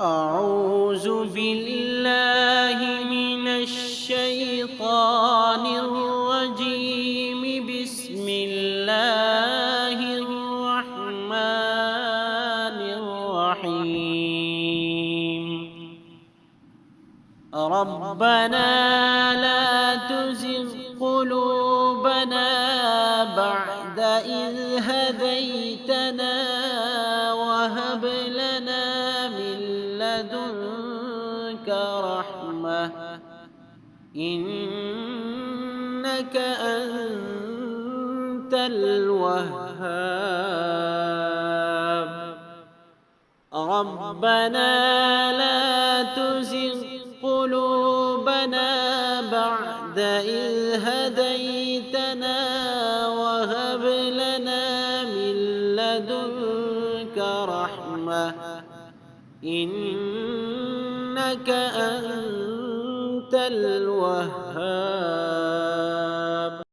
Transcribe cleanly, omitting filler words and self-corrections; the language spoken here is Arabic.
أعوذ بالله من الشيطان الرجيم. بسم الله الرحمن الرحيم. ربنا لا تزغ قلوبنا بعد إذ هديتنا وهب لنا من لدنك رحمة إنك أنت الوهاب. ربنا لا تزغ قلوبنا بعد إذ هديتنا وهب لنا من لدنك رحمة إنك أنت الوهاب.